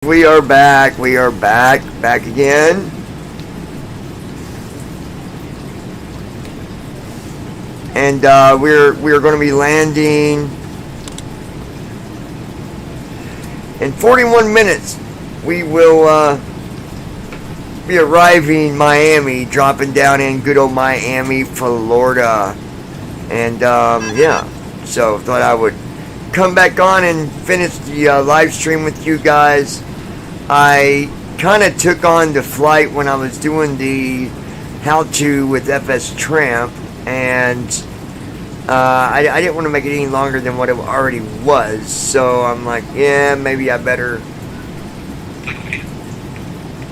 We are back. We are back again. And we're going to be landing in 41 minutes. We will be arriving Miami, dropping down in good old Miami, Florida. And yeah, so thought I would come back on and finish the live stream with you guys. I kind of took on the flight when I was doing the how-to with FSTramp, and I didn't want to make it any longer than what it already was, so I'm like, yeah, maybe I better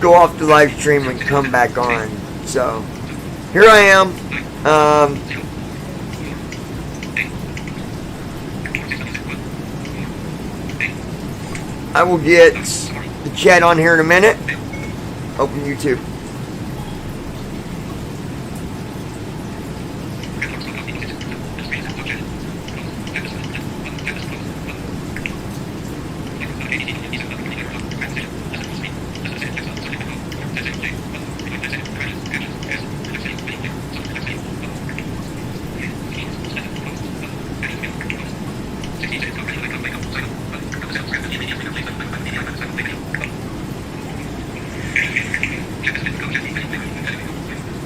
go off the live stream and come back on. So here I am. I will get the chat on here in a minute. Open YouTube.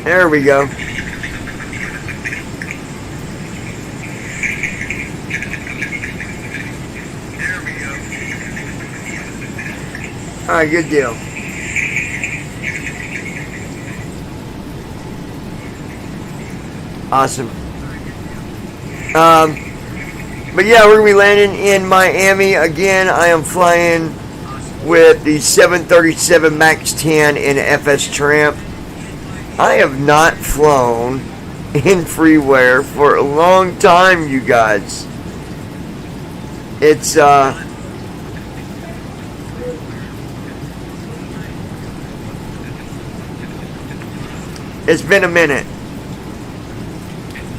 There we go. Alright, good deal. Awesome. But yeah, we're going to be landing in Miami. Again, I am flying with the 737 MAX 10 in FSTramp. I have not flown in freeware for a long time, you guys. It's been a minute.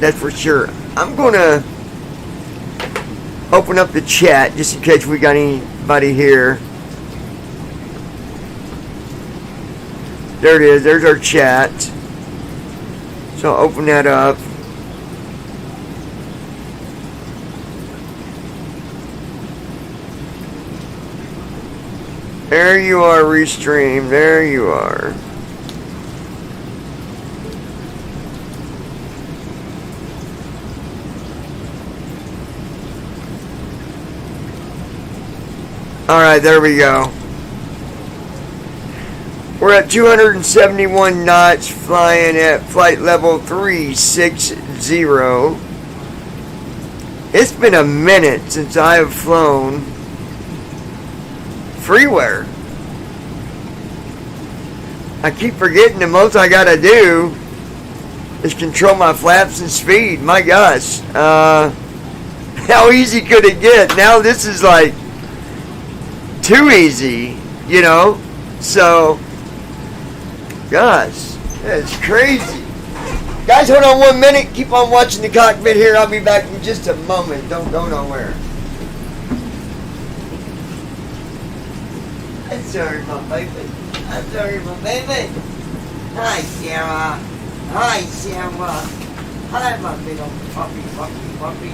That's for sure. I'm gonna open up the chat just in case we got anybody here. There it is. There's our chat. So open that up. There you are, Restream. There you are. Alright, there we go. We're at 271 knots, flying at flight level 360. It's been a minute since I have flown freeware. I keep forgetting the most I gotta do is control my flaps and speed. My gosh. How easy could it get? Now this is like too easy, you know? So, gosh, that's crazy. Guys, hold on 1 minute. Keep on watching the cockpit here. I'll be back in just a moment. Don't go nowhere. I'm sorry, my baby. I'm sorry, my baby. Hi, Sarah. Hi, Sarah. Hi, my little puppy.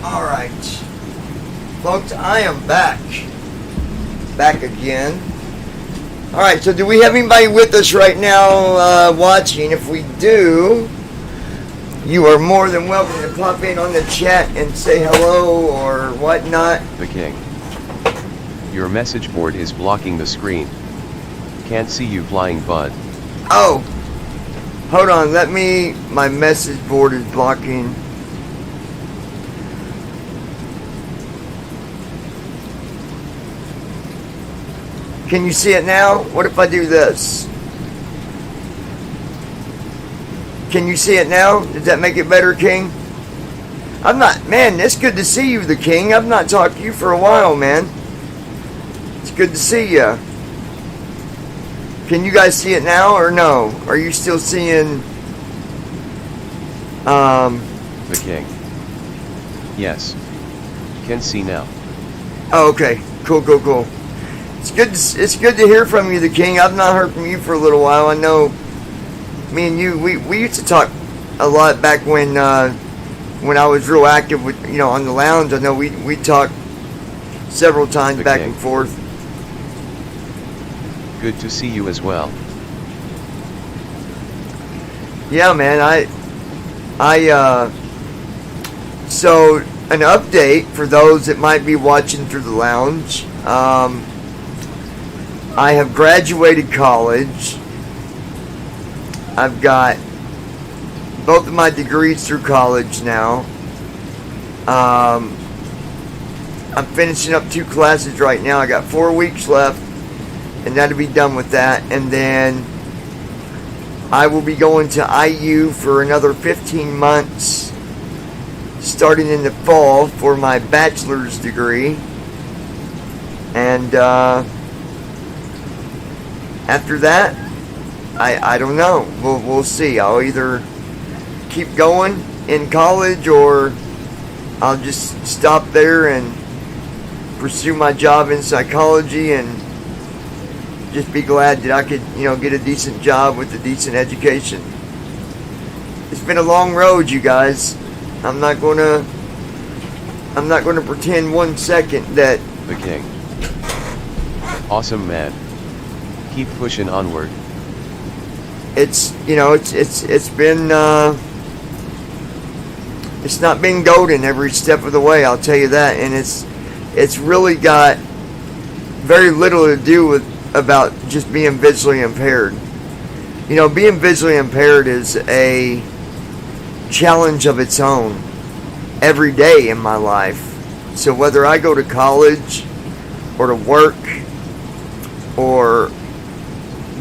Alright, folks, I am back again. Alright, so do we have anybody with us right now watching? If we do, you are more than welcome to pop in on the chat and say hello or whatnot. The King. Your message board is blocking the screen. Can't see you flying, bud. Oh, hold on, my message board is blocking. Can you see it now? What if I do this? Can you see it now? Does that make it better, King? Man, it's good to see you, the King. I've not talked to you for a while, man. It's good to see you. Can you guys see it now or no? Are you still seeing The King. Yes. Can see now. Oh, okay. Cool. It's good to hear from you, the King. I've not heard from you for a little while. I know me and you, we used to talk a lot back when I was real active with, on the lounge. I know we talked several times The back King. and forth. Good to see you as well. Yeah, man, so an update for those that might be watching through the lounge. I have graduated college. I've got both of my degrees through college now. I'm finishing up 2 classes right now. I got 4 weeks left, and that'll be done with that. And then I will be going to IU for another 15 months, starting in the fall for my bachelor's degree. And after that, I don't know. We'll see. I'll either keep going in college or I'll just stop there and pursue my job in psychology and just be glad that I could, get a decent job with a decent education. It's been a long road, you guys. I'm not gonna pretend 1 second that The King. Awesome, man. Keep pushing onward. it's been it's not been golden every step of the way, I'll tell you that. And it's really got very little to do with about just being visually impaired. Being visually impaired is a challenge of its own every day in my life. So whether I go to college or to work or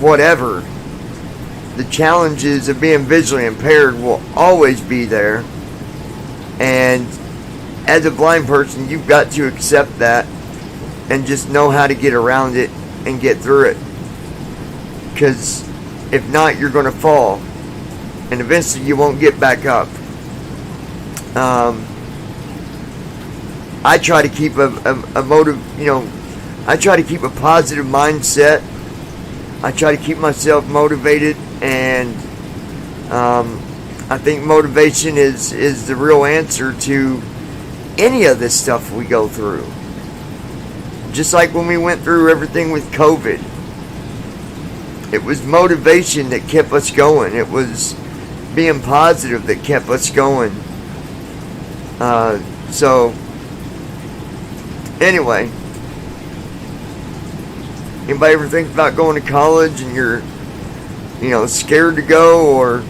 whatever, the challenges of being visually impaired will always be there. And as a blind person, you've got to accept that and just know how to get around it and get through it. Because if not, you're going to fall. And eventually you won't get back up. I try to keep a I try to keep a positive mindset. I try to keep myself motivated, and I think motivation is the real answer to any of this stuff we go through. Just like when we went through everything with COVID, it was motivation that kept us going. It was being positive that kept us going. So anyway, anybody ever think about going to college and you're, scared to go, or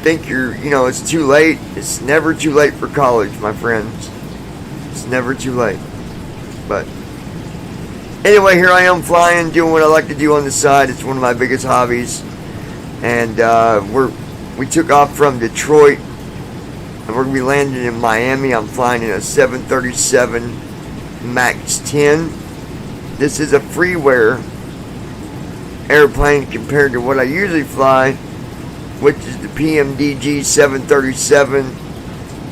think it's too late? It's never too late for college, my friends. It's never too late. But anyway, here I am flying, doing what I like to do on the side. It's one of my biggest hobbies. And we took off from Detroit, and we're going to be landing in Miami. I'm flying in a 737 MAX 10. This is a freeware airplane compared to what I usually fly, which is the PMDG 737,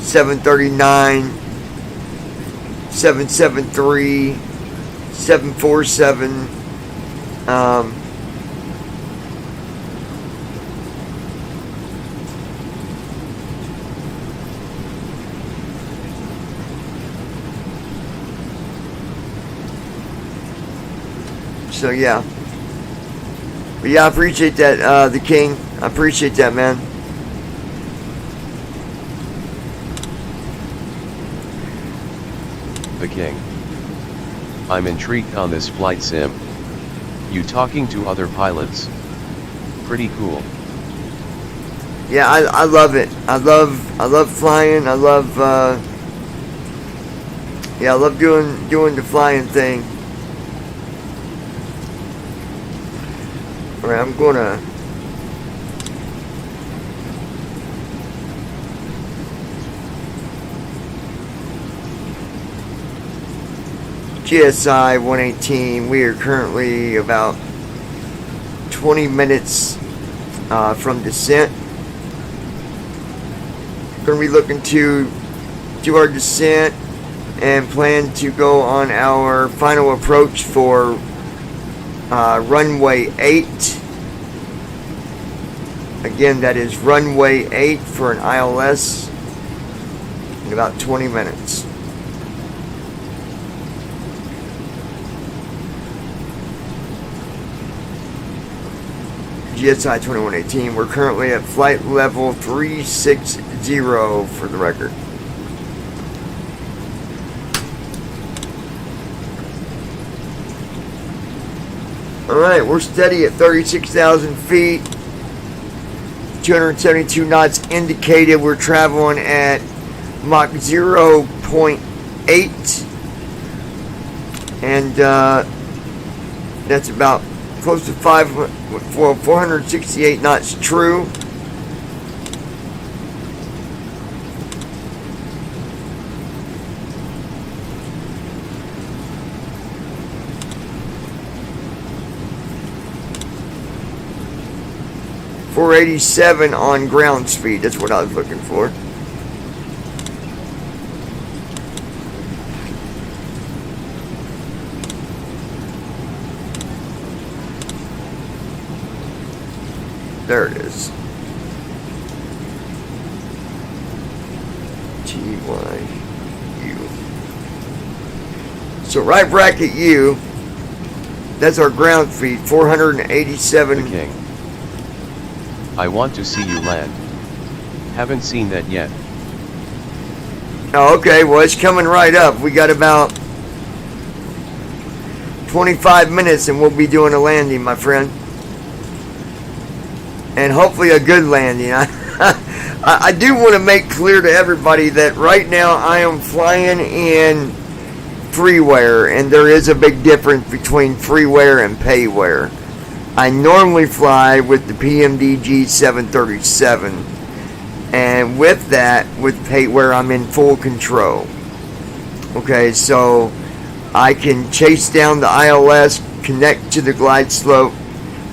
739, 773, 747. So yeah. But yeah, I appreciate that, the King. I appreciate that, man. The King. I'm intrigued on this flight sim. You talking to other pilots? Pretty cool. Yeah, I love it. I love flying. I love I love doing the flying thing. Alright, I'm gonna GSI 118. We are currently about 20 minutes from descent. Going to be looking to do our descent and plan to go on our final approach for runway 8. Again, that is runway 8 for an ILS in about 20 minutes. GSI 2118. We're currently at flight level 360 for the record. Alright, we're steady at 36,000 feet. 272 knots indicated. We're traveling at Mach 0.8. And that's about close to 468 knots true. .487 on ground speed. That's what I was looking for. There it is. TYU. So right bracket U, that's our ground speed, 487. The King. I want to see you land. Haven't seen that yet. Oh, okay. Well, it's coming right up. We got about 25 minutes and we'll be doing a landing, my friend. And hopefully a good landing. I do want to make clear to everybody that right now I am flying in freeware, and there is a big difference between freeware and payware. I normally fly with the PMDG 737, and with that, with payware, I'm in full control. Okay, so I can chase down the ILS, connect to the glide slope,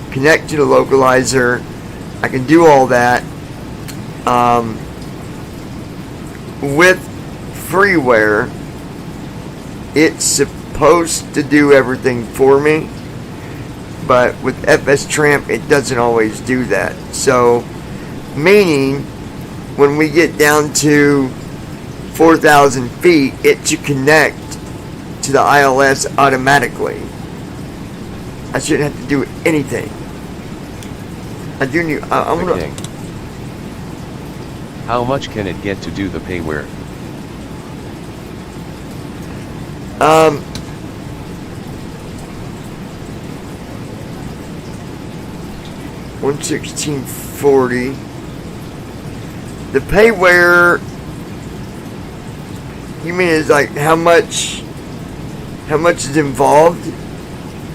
connect to the localizer. I can do all that. with freeware, it's supposed to do everything for me, but with FSTramp it doesn't always do that. So meaning when we get down to 4,000 feet, it should connect to the ILS automatically. I shouldn't have to do anything. I do need. I'm gonna. How much can it get to do the payware? 116.40. The payware. You mean is like how much? How much is involved?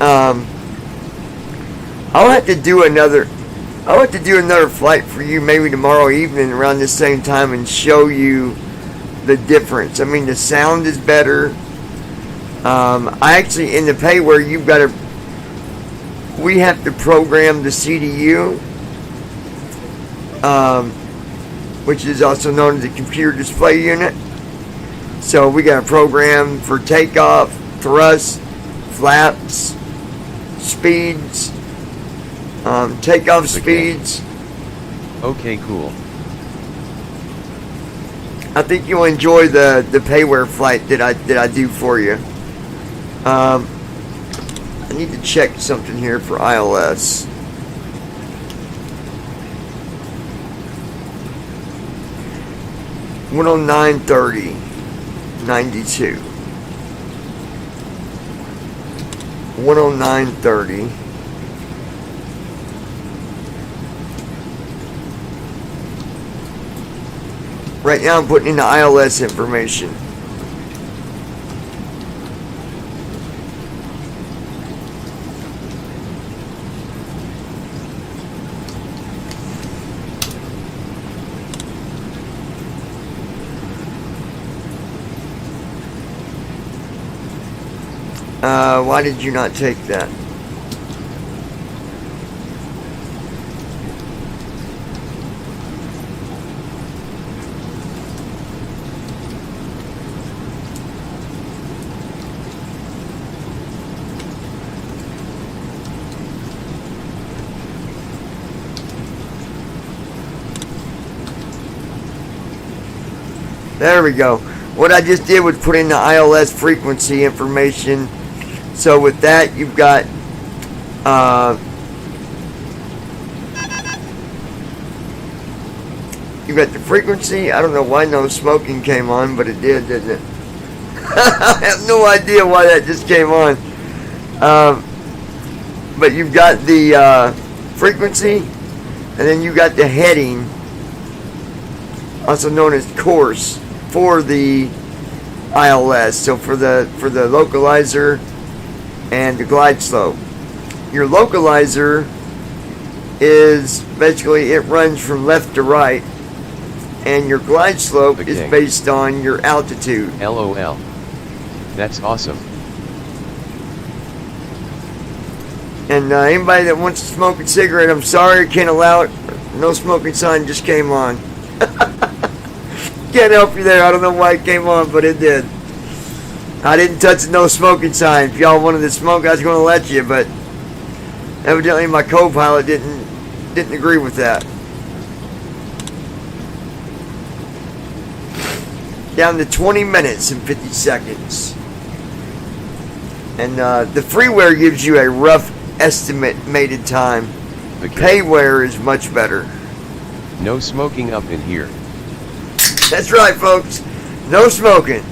I'll have to do another flight for you maybe tomorrow evening around the same time and show you the difference. I mean, the sound is better. I actually, in the payware, we have to program the CDU, which is also known as the computer display unit. So we got a program for takeoff, thrust, flaps, speeds, takeoff speeds. Okay, cool. I think you'll enjoy the payware flight that I do for you. I need to check something here for ILS. $109.30 92. 109.30. Right now I'm putting in the ILS information. Why did you not take that? There we go. What I just did was put in the ILS frequency information. So with that, you've got the frequency. I don't know why no smoking came on, but it did, didn't it? I have no idea why that just came on. But you've got the frequency, and then you got the heading, also known as course, for the ILS. So for the localizer and the glide slope. Your localizer is basically, it runs from left to right, and your glide slope is based on your altitude. LOL. That's awesome. And anybody that wants to smoke a cigarette, I'm sorry, I can't allow it. No smoking sign just came on. Can't help you there. I don't know why it came on, but it did. I didn't touch the no smoking sign. If y'all wanted to smoke, I was going to let you, but evidently my co-pilot didn't agree with that. Down to 20 minutes and 50 seconds. And the freeware gives you a rough estimated time. The payware is much better. No smoking up in here. That's right, folks. No smoking.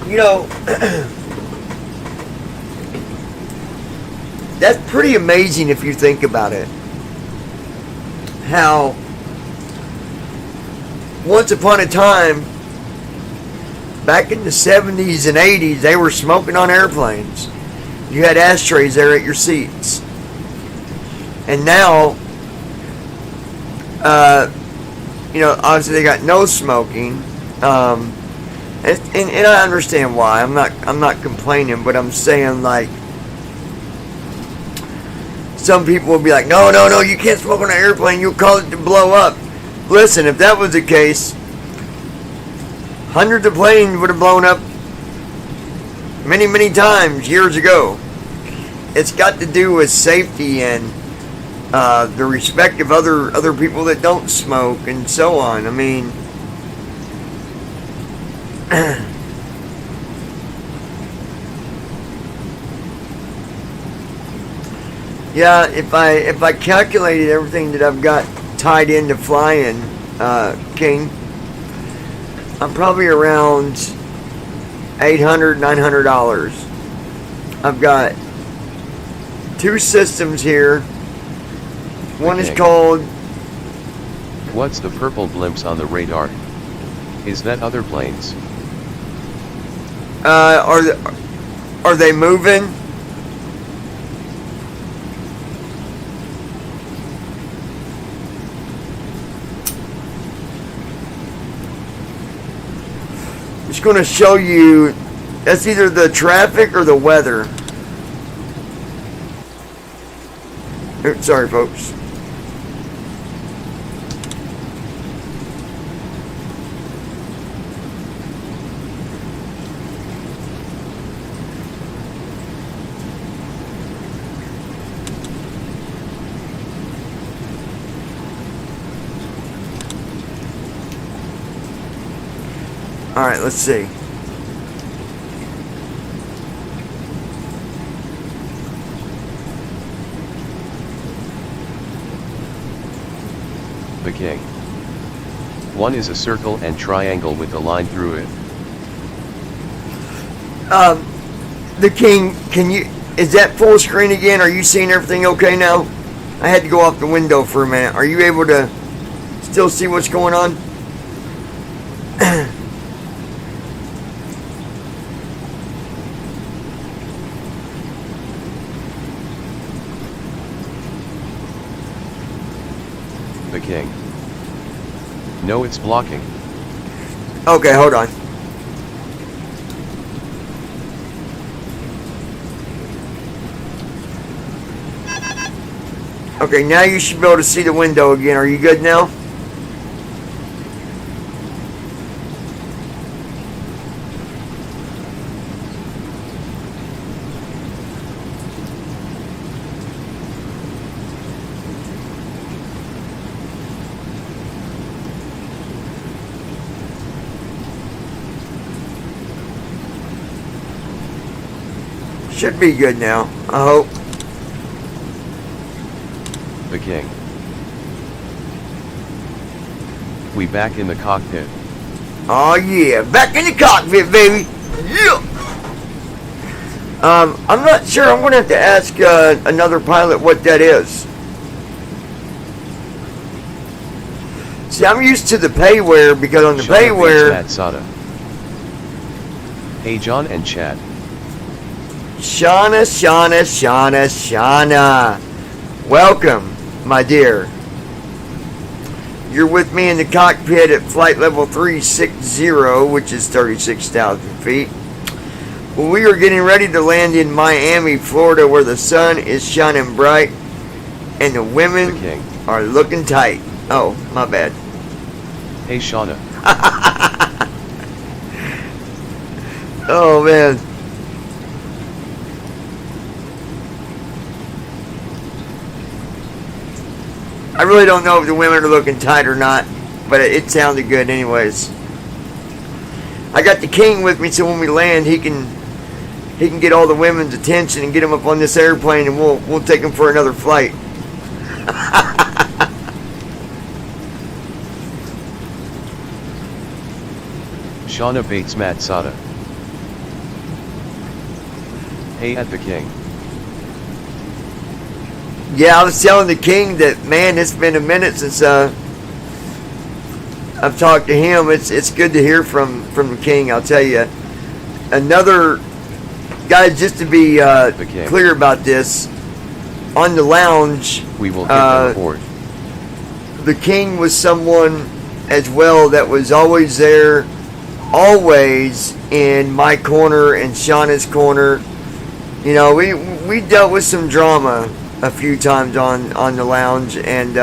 You know, that's pretty amazing if you think about it. How once upon a time, back in the 70s and 80s, they were smoking on airplanes. You had ashtrays there at your seats. And now, you know, obviously they got no smoking. And I understand why. I'm not complaining, but I'm saying, like, some people will be like, no, no, no, you can't smoke on an airplane. You'll cause it to blow up. Listen, if that was the case, hundreds of planes would have blown up many, many times years ago. It's got to do with safety and the respect of other people that don't smoke and so on. I mean, yeah, if I calculated everything that I've got tied into flying, King, I'm probably around $800, $900. I've got 2 systems here. One is called... What's the purple blimps on the radar? Is that other planes? Are they moving? It's going to show you, that's either the traffic or the weather. Oops, sorry folks. All right, let's see. The King. One is a circle and triangle with a line through it. The King, is that full screen again? Are you seeing everything okay now? I had to go off the window for a minute. Are you able to still see what's going on? The King. No, it's blocking. Okay, hold on. Okay, now you should be able to see the window again. Are you good now? Should be good now, I hope. The King. We back in the cockpit. Oh yeah, back in the cockpit, baby. Yeah. I'm not sure. I'm gonna have to ask another pilot what that is. See, I'm used to the payware because on the payware. Hey John and Chad. Shauna. Welcome, my dear. You're with me in the cockpit at flight level 360, which is 36,000 feet. Well, we are getting ready to land in Miami, Florida, where the sun is shining bright and the women are looking tight. Oh, my bad. Hey Shauna. Oh, man. I really don't know if the women are looking tight or not, but it sounded good anyways. I got the King with me, so when we land, he can get all the women's attention and get them up on this airplane, and we'll take them for another flight. Shauna Bates Matsada. Hey at the King. Yeah, I was telling the King that, man, it's been a minute since I've talked to him. It's good to hear from the King, I'll tell you. Another, guys, just to be clear about this, on the lounge, we will get the report. The King was someone as well that was always there, always in my corner and Shauna's corner. You know, we dealt with some drama a few times on the lounge, and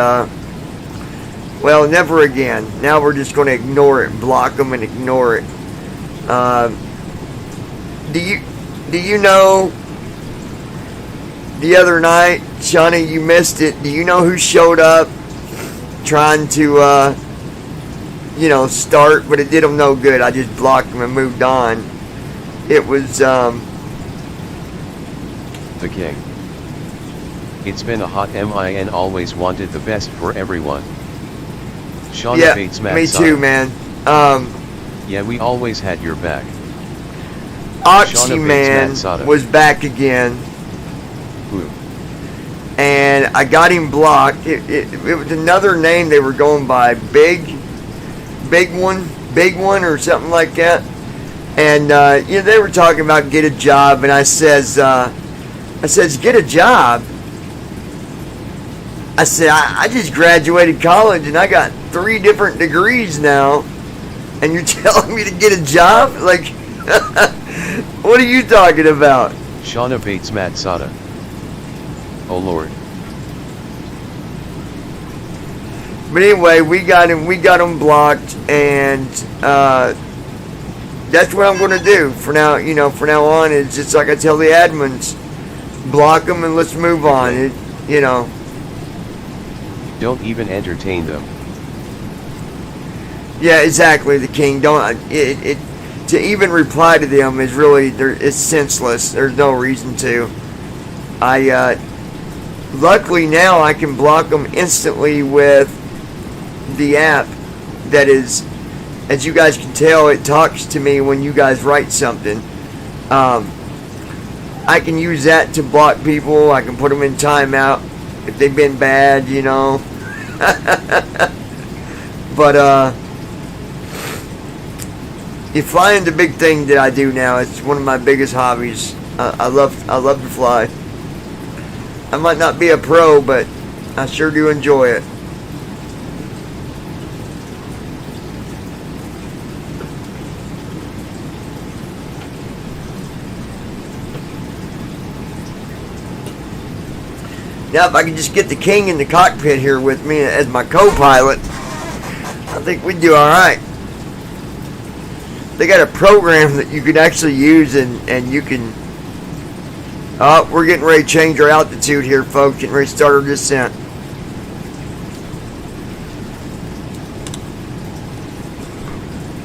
well, never again. Now we're just going to ignore it, block them, and ignore it. Do you know? The other night, Shawnee, you missed it. Do you know who showed up trying to, start, but it did them no good. I just blocked them and moved on. It was, The King. It's been a hot MIN, always wanted the best for everyone. Shauna yeah, Bates Matt me Sada. too, man. Yeah, we always had your back. Oxyman was back again. Who? And I got him blocked. It was another name they were going by, big one, or something like that. And they were talking about get a job, and I says get a job. I said I just graduated college and I got 3 different degrees now, and you're telling me to get a job? Like, what are you talking about? Shauna Bates Matt Sada. Oh Lord. But anyway, we got him blocked, and that's what I'm going to do for now. From now on, it's just like I tell the admins, block them and let's move on. Don't even entertain them. Yeah, exactly. The King. Don't to even reply to them is really it's senseless. There's no reason to. Luckily now I can block them instantly with the app that is, as you guys can tell, it talks to me when you guys write something. I can use that to block people. I can put them in timeout if they've been bad, But flying's the big thing that I do now. It's one of my biggest hobbies. I love to fly. I might not be a pro, but I sure do enjoy it. Now, if I could just get the King in the cockpit here with me as my co-pilot, I think we'd do all right. They got a program that you can actually use, and you can. Oh, we're getting ready to change our altitude here, folks. Getting ready to start our descent.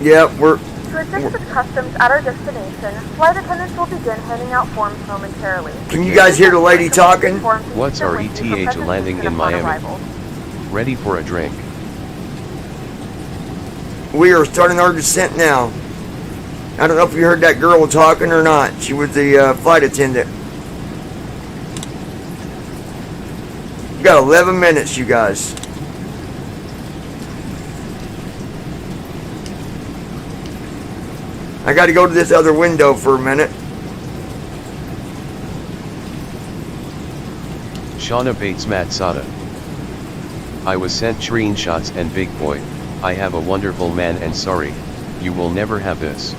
Yeah, To assist with customs at our destination, flight attendants will begin handing out forms momentarily. Can you guys hear the lady talking? What's our ETA to landing in Miami? Ready for a drink. We are starting our descent now. I don't know if you heard that girl talking or not. She was the flight attendant. You got 11 minutes, you guys. I got to go to this other window for a minute. Shauna Bates Matt Sada. I was sent screenshots, and big boy, I have a wonderful man, and sorry, you will never have this.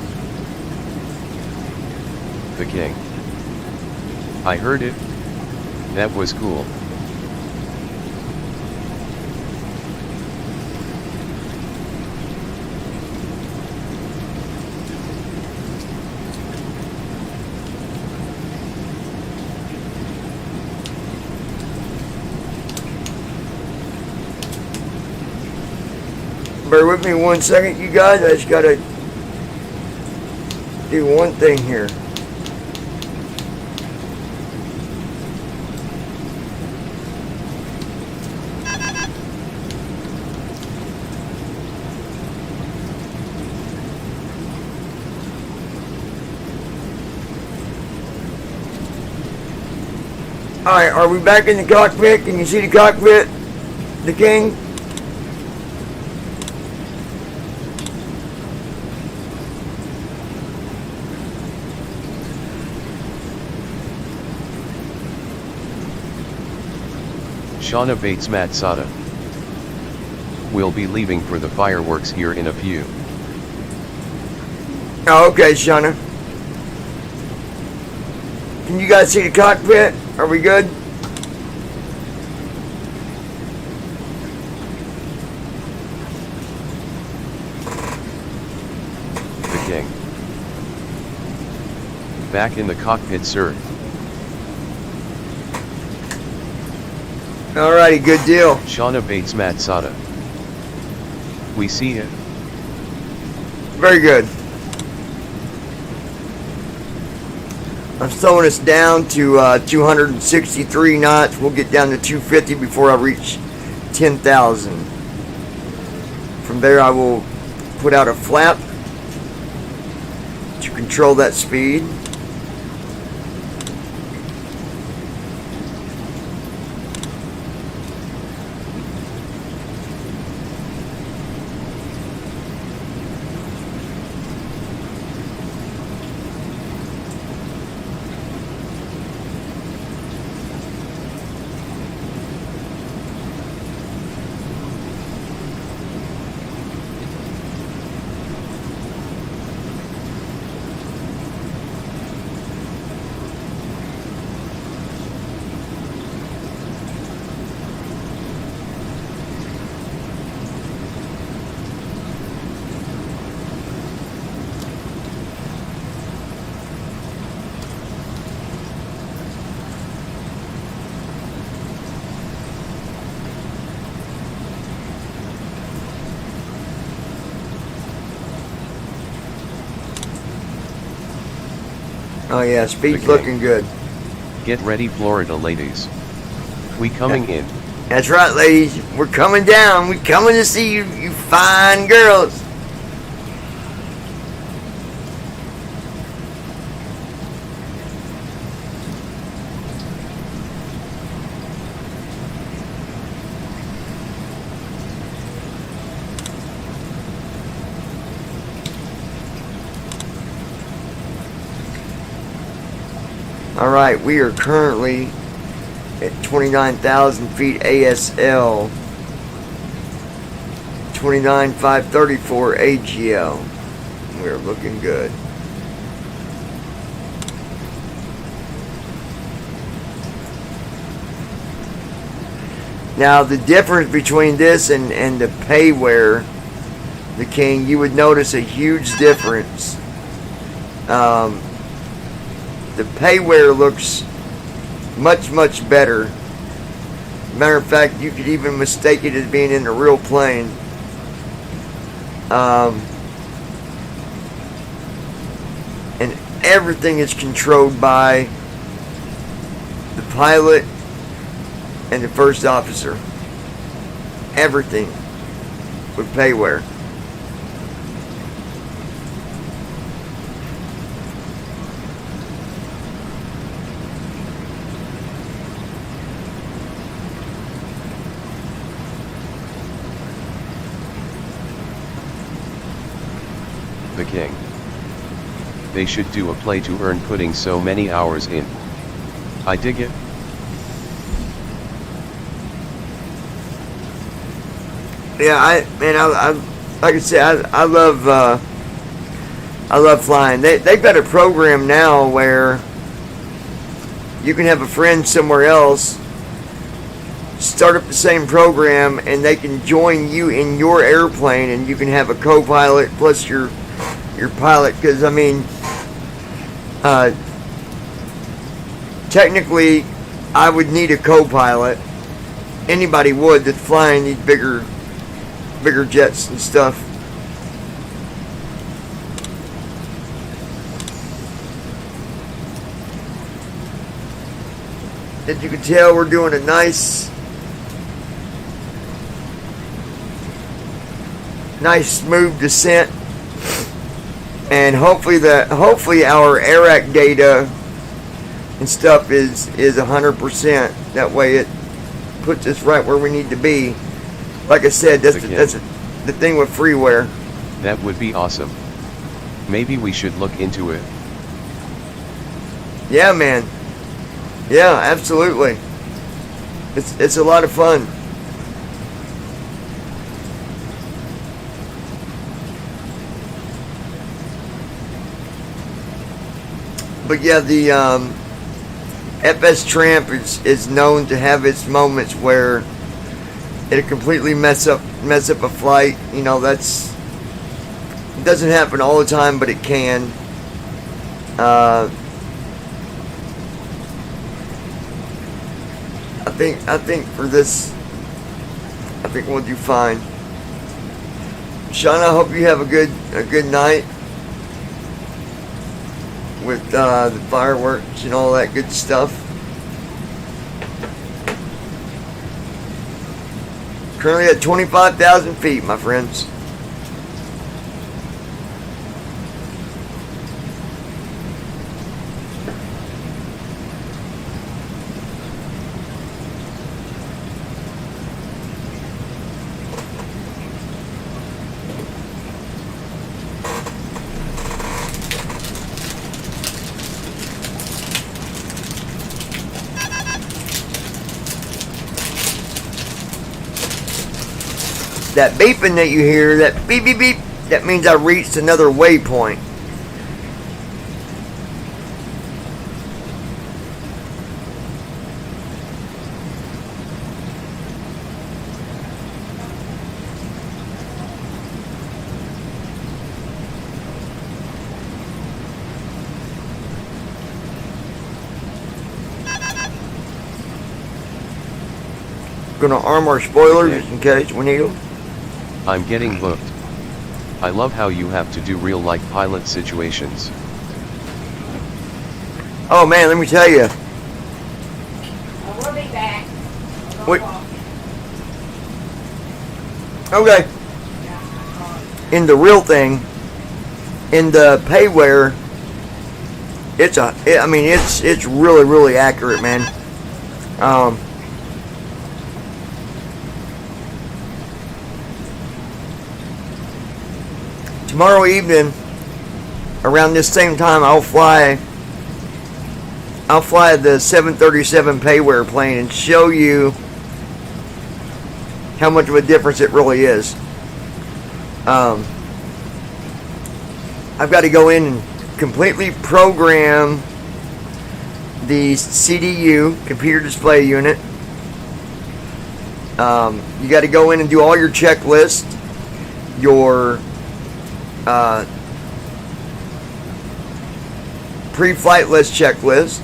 The King. I heard it. That was cool. Bear with me 1 second, you guys. I just gotta do one thing here. Alright, are we back in the cockpit? Can you see the cockpit? The King? Shauna Bates Matt Sada. We'll be leaving for the fireworks here in a few. Oh, okay, Shauna. Can you guys see the cockpit? Are we good? King. Back in the cockpit, sir. Alrighty, good deal. Shauna Bates Matsada. We see it. Very good. I'm slowing us down to 263 knots. We'll get down to 250 before I reach 10,000. From there I will put out a flap to control that speed. Oh yeah, speed's Okay. looking good. Get ready, Florida ladies. We coming in. That's right, ladies. We're coming down. We're coming to see you, you fine girls. All right, we are currently at 29,000 feet ASL, 29,534 AGL. We're looking good. Now the difference between this and the payware, the King, you would notice a huge difference. The payware looks much better. Matter of fact, you could even mistake it as being in a real plane. And everything is controlled by the pilot and the first officer. Everything with payware. The King. They should do a play to earn putting so many hours in. I dig it. Yeah, I like I said, I love flying. They've got a program now where you can have a friend somewhere else, start up the same program, and they can join you in your airplane, and you can have a co-pilot plus your pilot. Because I mean, technically, I would need a co-pilot. Anybody would that's flying these bigger jets and stuff. As you can tell, we're doing a nice smooth descent, and hopefully our AIRAC data and stuff is 100%. That way it puts us right where we need to be. Like I said, that's the thing with freeware. That would be awesome. Maybe we should look into it. Yeah, man. Yeah, absolutely. It's a lot of fun. But yeah, the FSTramp is known to have its moments where it completely mess up a flight. You know, that's Doesn't happen all the time, but it can. I think for this, I think we'll do fine. Sean, I hope you have a good night with the fireworks and all that good stuff. Currently at 25,000 feet, my friends. That beeping that you hear, that beep beep beep, that means I reached another waypoint. Gonna arm our spoilers just in case we need them. I'm getting booked. I love how you have to do real-life pilot situations. Oh man, let me tell you. We'll be back. Wait. Okay. In the real thing, in the payware, it's really accurate, man. Tomorrow evening, around this same time, I'll fly the 737 payware plane and show you how much of a difference it really is. I've got to go in and completely program the CDU, computer display unit. You got to go in and do all your checklists, your pre-flight list checklist,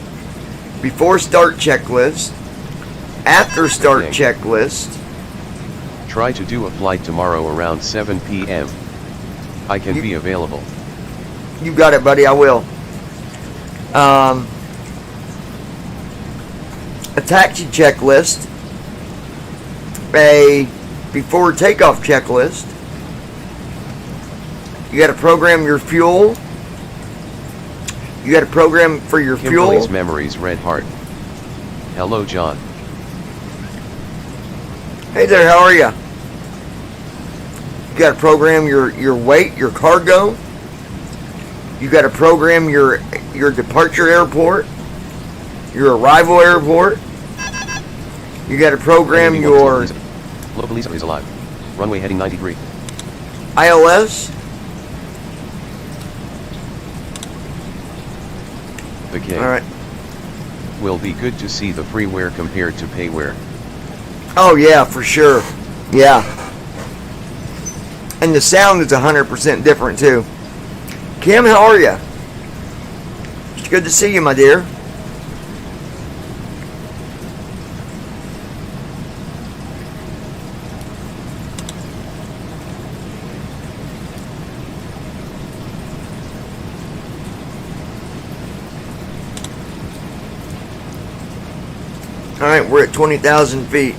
before start checklist, after start checklist. Try to do a flight tomorrow around 7 p.m. I can be available. You got it, buddy. I will. A taxi checklist, a before takeoff checklist. You got to program your fuel. You got to program for your Kimberly's fuel. Memories, Red Heart. Hello, John. Hey there, how are you? You got to program your weight, your cargo. You got to program your departure airport, your arrival airport. You got to program your Local Lisa is alive. Runway heading 93. ILS. Okay. All right. Will be good to see the freeware compared to payware. Oh yeah, for sure. Yeah. And the sound is 100% different too. Kim, how are you? It's good to see you, my dear. All right, we're at 20,000 feet.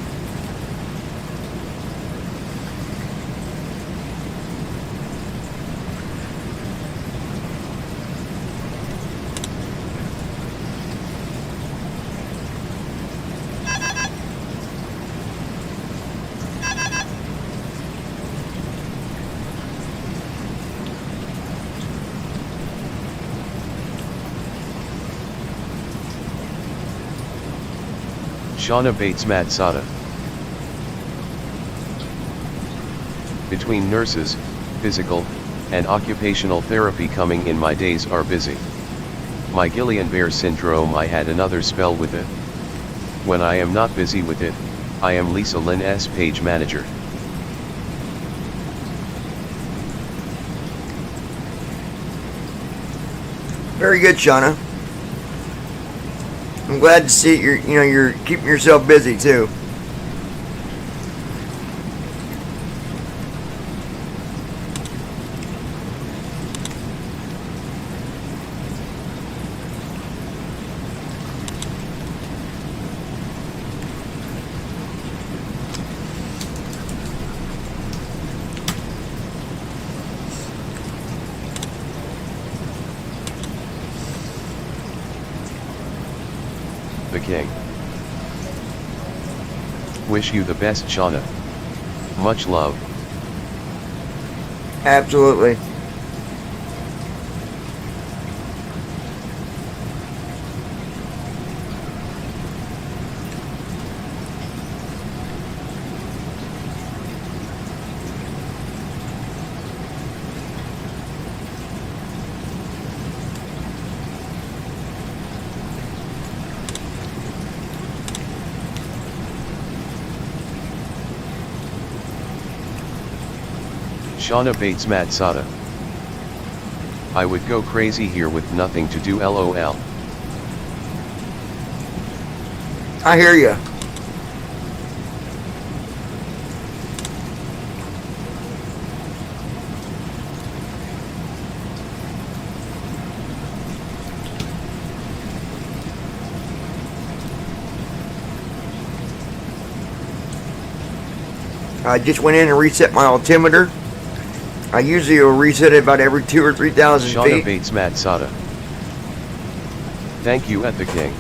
Shauna Bates Matsada. Between nurses, physical, and occupational therapy coming in, my days are busy. My Guillain-Barré syndrome, I had another spell with it. When I am not busy with it, I am Lisa Lynn's page manager. Very good, Shauna. I'm glad to see you're keeping yourself busy too. The King. Wish you the best, Shauna. Much love. Absolutely. Shauna Bates Matsada. I would go crazy here with nothing to do, lol. I hear you. I just went in and reset my altimeter. I usually will reset it about every 2,000 or 3,000 Shauna feet. Bates Matsada. Thank you at the King.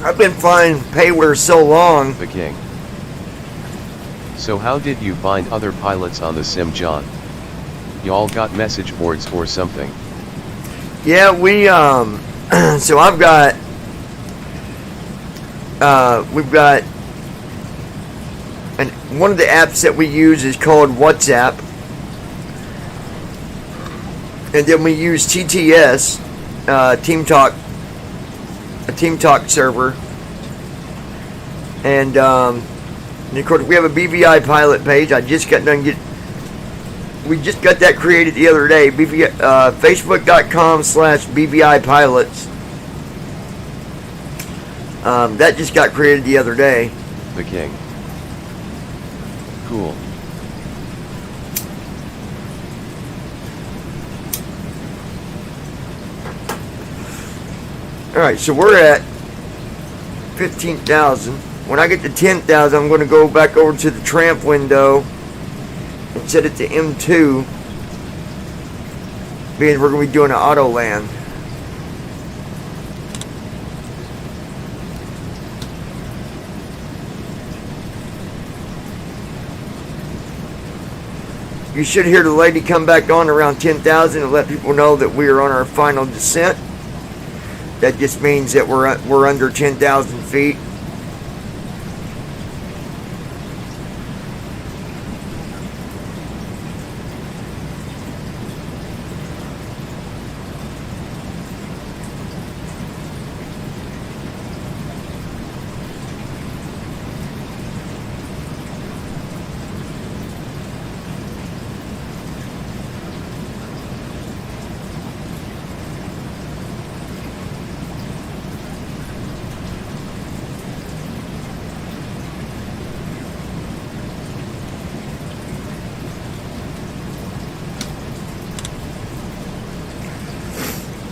I've been flying payware so long. The King. So how did you find other pilots on the sim, John? Y'all got message boards or something? Yeah, we so I've got we've got, and one of the apps that we use is called WhatsApp, and then we use TTS, Team Talk, a Team Talk server, and of course we have a BVI pilot page. We just got that created the other day. Facebook.com/BVI pilots. That just got created the other day. The King. Cool. Alright, so we're at 15,000. When I get to 10,000, I'm going to go back over to the tramp window and set it to M2, being we're going to be doing an auto land. You should hear the lady come back on around 10,000 and let people know that we are on our final descent. That just means that we're under 10,000 feet.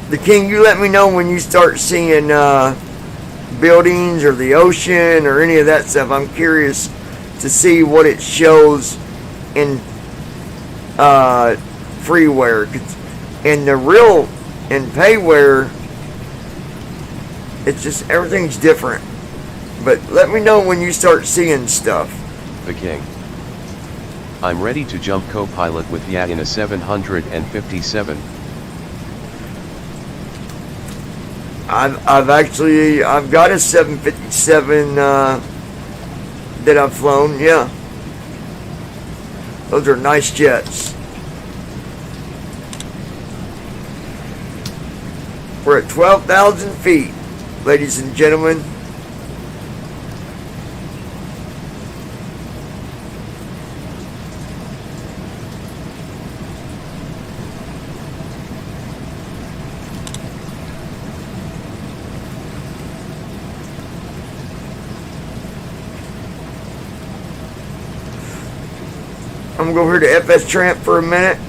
The King, you let me know when you start seeing buildings or the ocean or any of that stuff. I'm curious to see what it shows in freeware. In the real, in payware, it's just everything's different. But let me know when you start seeing stuff. The King. I'm ready to jump co-pilot with ya in a 757. I've got a 757 that I've flown, yeah. Those are nice jets. We're at 12,000 feet, ladies and gentlemen. I'm gonna go over to FSTramp for a minute.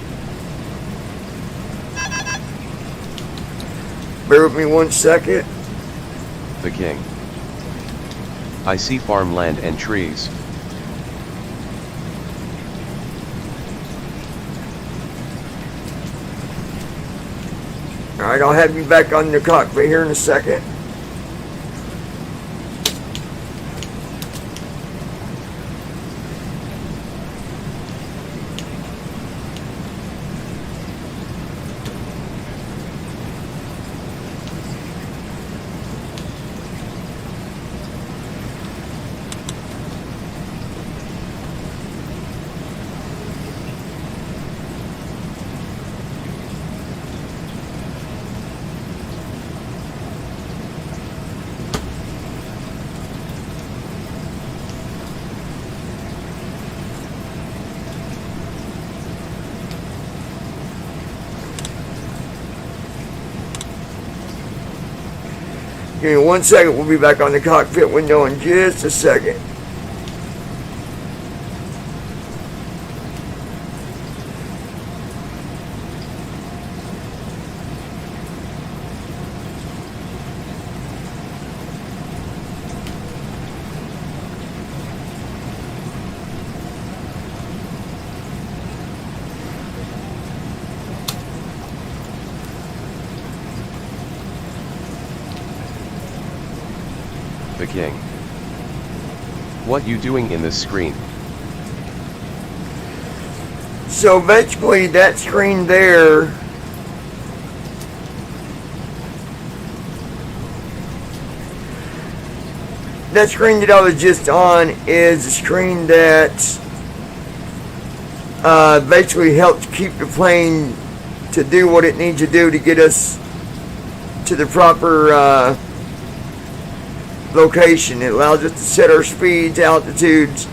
Bear with me 1 second. The king. I see farmland and trees. Alright, I'll have you back on the cockpit here in a second. Give me 1 second, we'll be back on the cockpit window in just a second. The king. What you doing in this screen? So basically that screen there that I was just on is a screen that basically helps keep the plane to do what it needs to do to get us to the proper location. It allows us to set our speeds, altitudes,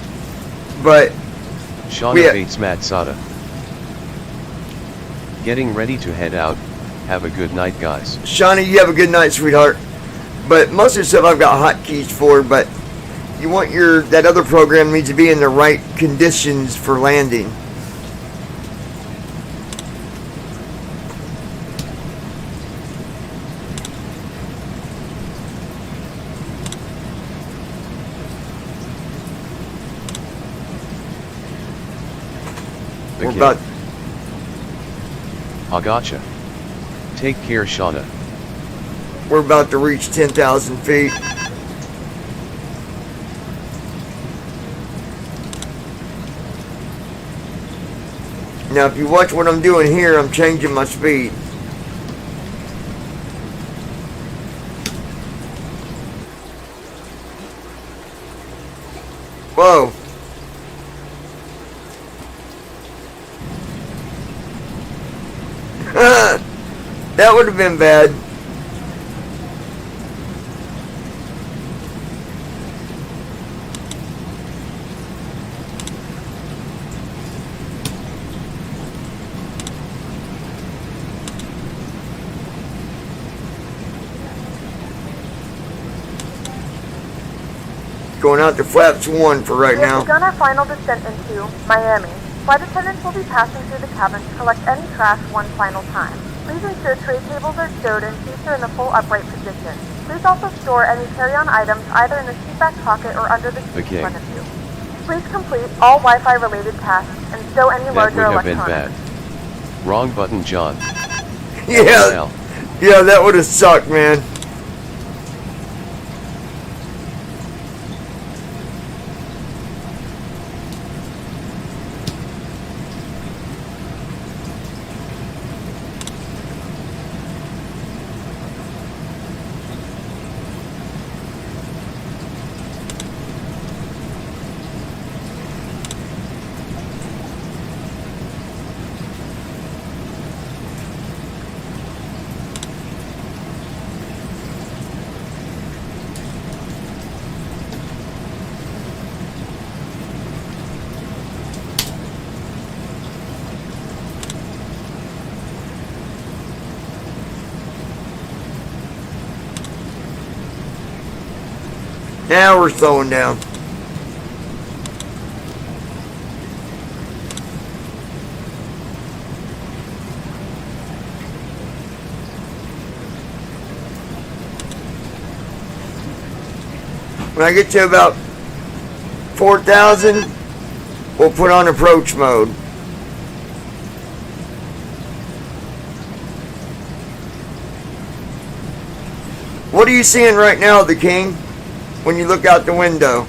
but Shauna Bates Matsada. Getting ready to head out. Have a good night, guys. Shauna, you have a good night, sweetheart. But most of the stuff I've got hotkeys for, but you want that other program needs to be in the right conditions for landing. We're about. I gotcha. Take care, Shauna. We're about to reach 10,000 feet. Now, if you watch what I'm doing here, I'm changing my speed. Whoa. That would have been bad. Going out to flaps 1 for right We have now. begun our final descent into Miami. Flight attendants will be passing through the cabin to collect any trash one final time. Please ensure tray tables are stowed and seats are in the full upright position. Please also store any carry-on items either in the seat back pocket or under the seat in front of you. Please complete all Wi-Fi related tasks and stow any That larger would have been electronics. bad. Wrong button, John. Yeah, yeah, that would have sucked, man. Now we're slowing down. When I get to about 4,000, we'll put on approach mode. What are you seeing right now, the King, when you look out the window?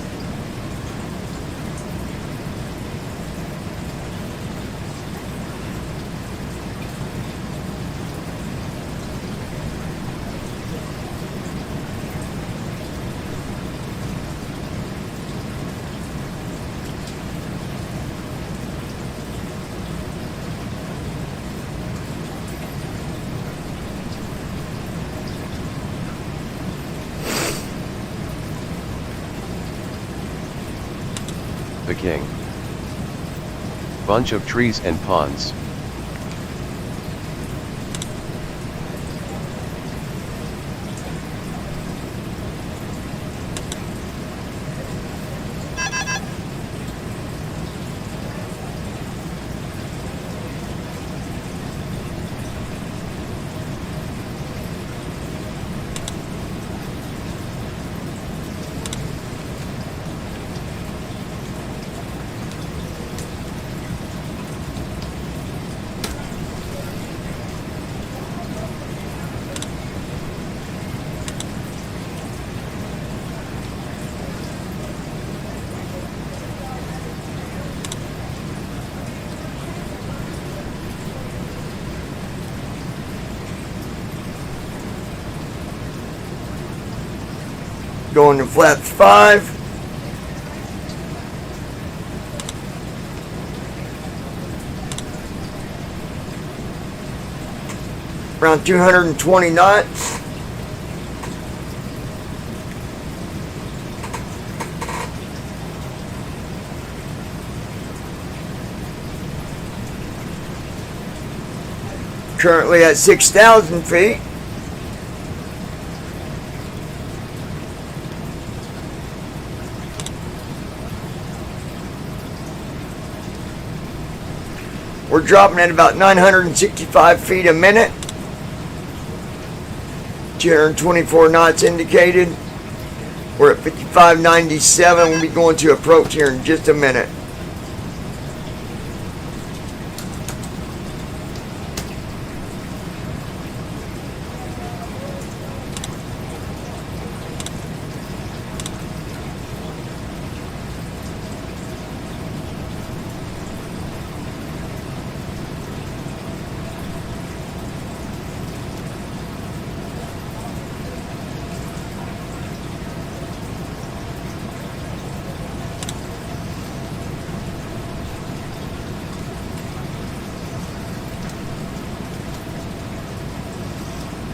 The King. Bunch of trees and ponds. Going to flaps 5. Around 220 knots. Currently at 6,000 feet. We're dropping at about 965 feet a minute. 224 knots indicated. We're at 55.97. We'll be going to approach here in just a minute.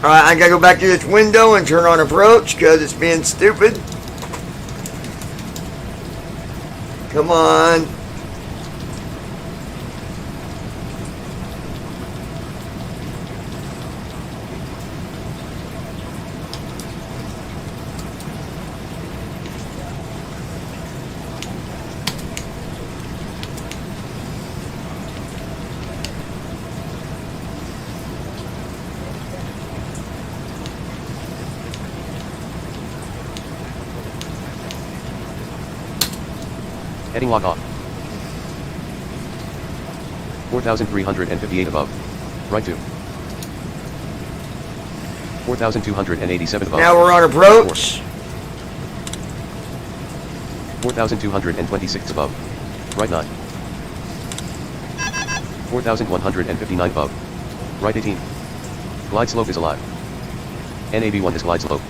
Alright, I gotta go back to this window and turn on approach because it's being stupid. Come on. Heading log off. 4,358 above. Right to. 4,287 above. Now we're on approach. 4,226 above. Right 9. 4,159 above. Right 18. Glide slope is alive. NAB1 is glide slope.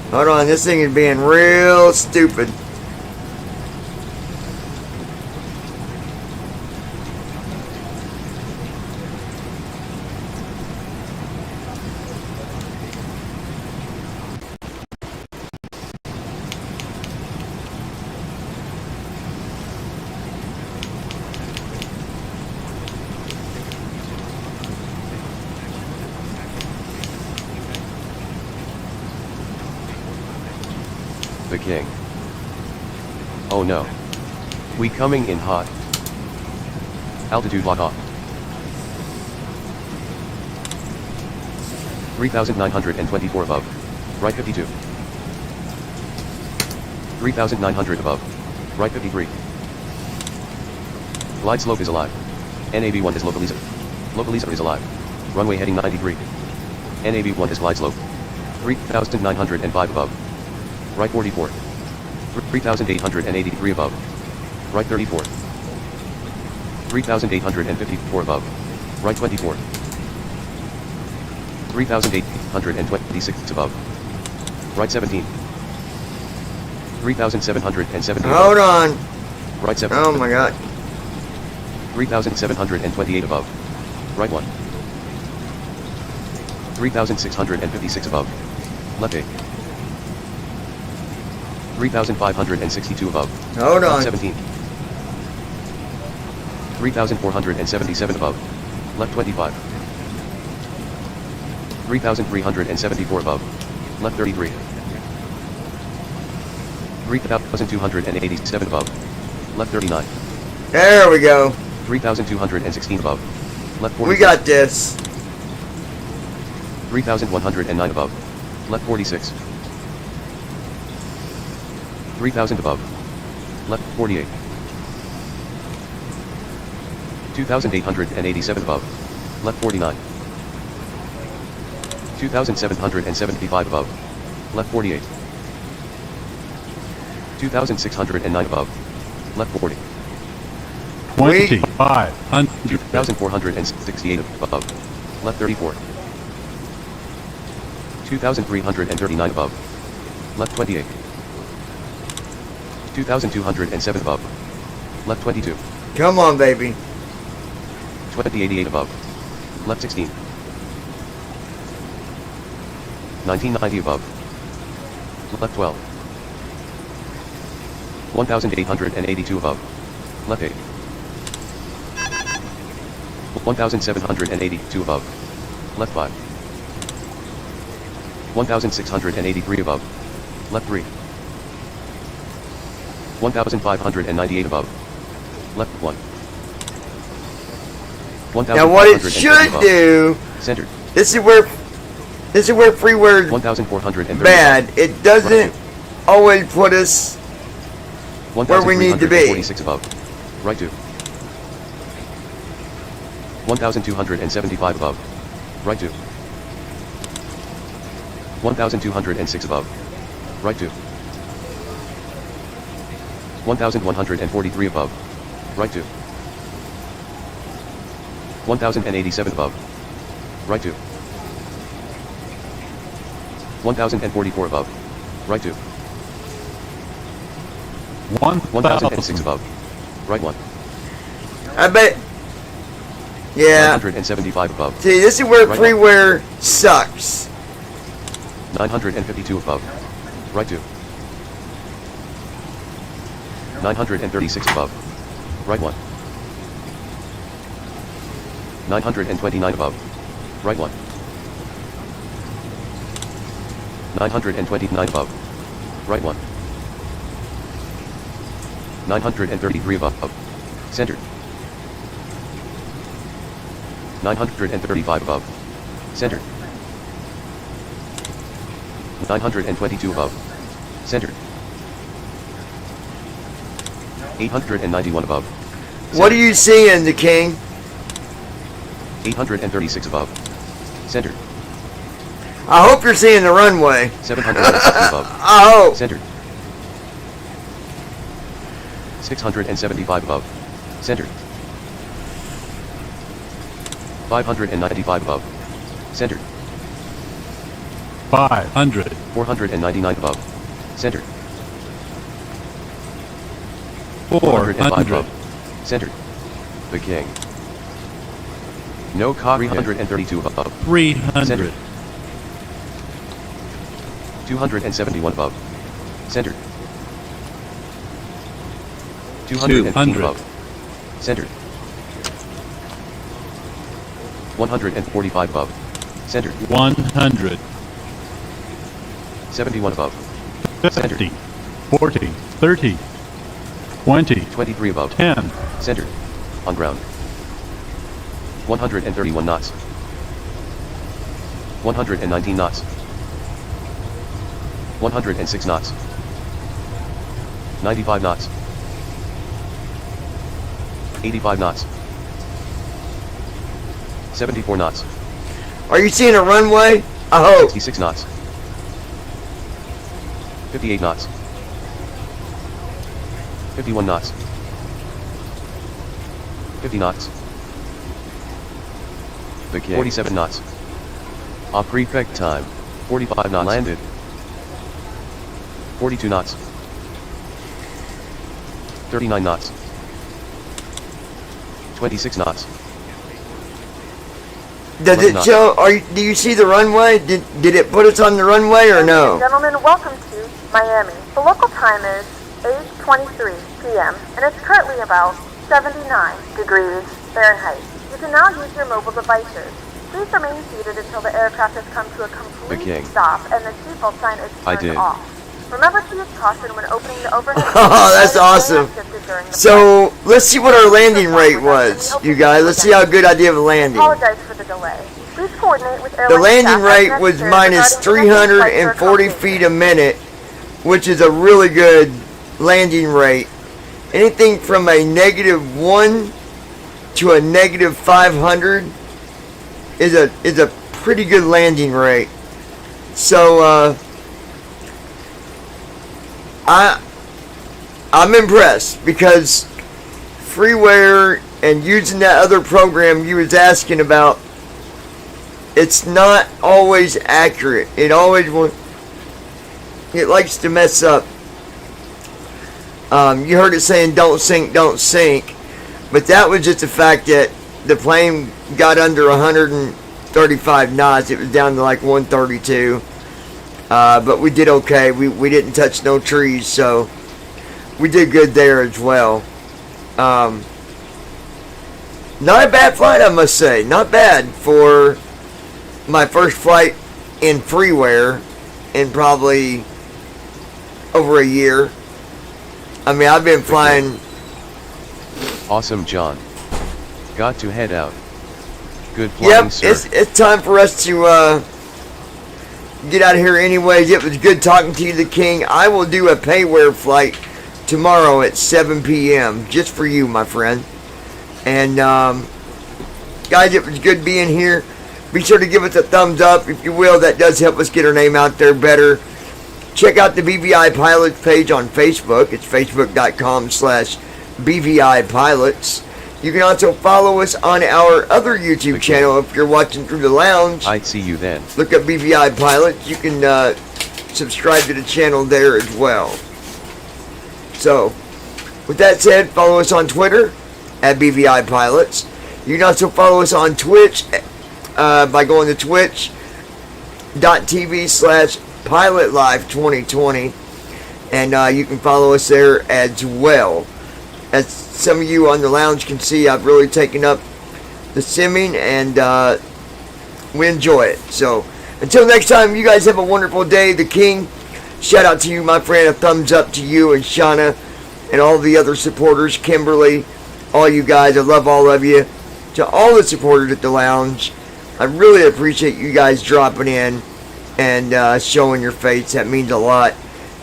Hold on, this thing is being real stupid. The king. Oh no. We coming in hot. Altitude lock off. 3,924 above. Right 52. 3,900 above. Right 53. Glide slope is alive. NAV1 is localizer. Localizer is alive. Runway heading 93. NAV1 is glide slope. 3,905 above. Right 44. 3,883 above. Right 34. 3,854 above. Right 24. 3,826 above. Right 17. 3,770 above. Hold on. Right 7. Oh my god. 3,728 above. Right 1. 3,656 above. Left 8. 3,562 above. Hold Left on. 17. 3,477 above. Left 25. 3,374 above. Left 33. 3,287 above. Left 39. There we go. 3,216 above. Left 46. We got this. 3,109 above. Left 46. 3,000 above. Left 48. 2,887 above. Left 49. 2,775 above. Left 48. 2,609 above. Left 40. 2,500. 2,468 above. Left 34. 2,339 above. Left 28. 2,207 above. Left 22. Come on, baby. 2088 above. Left 16. 1990 above. Left 12. 1,882 above. Left 8. 1,782 above. Left 5. 1,683 above. Left 3. 1,598 above. Left 1. Now what it should above. do, Centered. this is where freeware is 1,430 bad. It doesn't always put us where we need to be. 1,346 above. Right 2. 1,275 above. Right 2. 1,206 above. Right 2. 1,143 above. Right 2. 1,087 above. Right 2. 1,044 above. Right 2. 1,006 above. Right 1. I bet. Yeah. 975 above. See, this is where Right. freeware sucks. 952 above. Right 2. 936 above. Right 1. 929 above. Right 1. 929 above. Right 1. 933 above. Centered. 935 above. Centered. 922 above. Centered. 891 above. What are you seeing, the king? 836 above. Centered. I hope you're seeing the runway. 760 above. I hope. Centered. 675 above. Centered. 595 above. Centered. 500. 499 above. Centered. 405 400. above. Centered. The king. No car 332 above. 300. 271 above. Centered. 215 200. above. Centered. 145 above. Centered. 100. 71 above. Centered. 50. 40, 30, 20, 23 above. 10, Center. On ground. 131 knots. 119 knots. 106 knots. 95 knots. 85 knots. 74 knots. Are you seeing a runway? I hope. 66 knots. 58 knots. 51 knots. 50 knots. The king. 47 knots. Off prefect time. 45 knots. Landed. 42 knots. 39 knots. 26 knots. Does it show? Do you see the runway? Did it put us on the runway or Ladies and no? gentlemen, welcome to Miami. The local time is 8:23 p.m. and it's currently about 79 degrees Fahrenheit. You can now use your mobile devices. Please remain seated until the aircraft has come to a complete stop and the seatbelt sign is turned off. Remember to use caution when opening the overhead. Oh, that's awesome. So, let's see what our landing rate was, you guys. Let's see how good I did with landing. Apologize for the delay. Please coordinate with The landing rate was minus 340 feet a minute, which is a really good landing rate. Anything from a -1 to a -500 is a pretty good landing rate. So I'm impressed because freeware and using that other program you was asking about, it's not always accurate. It likes to mess up. You heard it saying don't sink, but that was just the fact that the plane got under 135 knots. It was down to like 132. But we did okay. We didn't touch no trees, so we did good there as well. Not a bad flight, I must say. Not bad for my first flight in freeware in probably over a year. I mean, I've been flying. Awesome, John. Got to head out. Good flying, sir. It's time for us to get out of here anyways. It was good talking to you, the king. I will do a payware flight tomorrow at 7 p.m. just for you, my friend. And guys, it was good being here. Be sure to give us a thumbs up if you will. That does help us get our name out there better. Check out the BVI Pilots page on Facebook. It's facebook.com/BVI Pilots. You can also follow us on our other YouTube channel if you're watching through the lounge. I'd see you then. Look up BVI Pilots. You can subscribe to the channel there as well. So, with that said, follow us on Twitter at BVI Pilots. You can also follow us on Twitch by going to twitch.tv/PilotLife2020. And you can follow us there as well. As some of you on the lounge can see, I've really taken up the simming and we enjoy it. So, until next time, you guys have a wonderful day. The King, shout out to you, my friend. A thumbs up to you and Shauna and all the other supporters, Kimberly, all you guys. I love all of you. To all the supporters at the lounge, I really appreciate you guys dropping in and showing your face. That means a lot.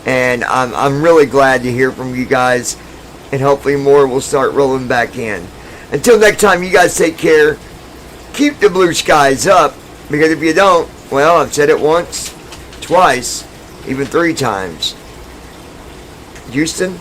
And I'm really glad to hear from you guys. And hopefully more will start rolling back in. Until next time, you guys take care. Keep the blue skies up. Because if you don't, well, I've said it once, twice, even 3 times. Houston,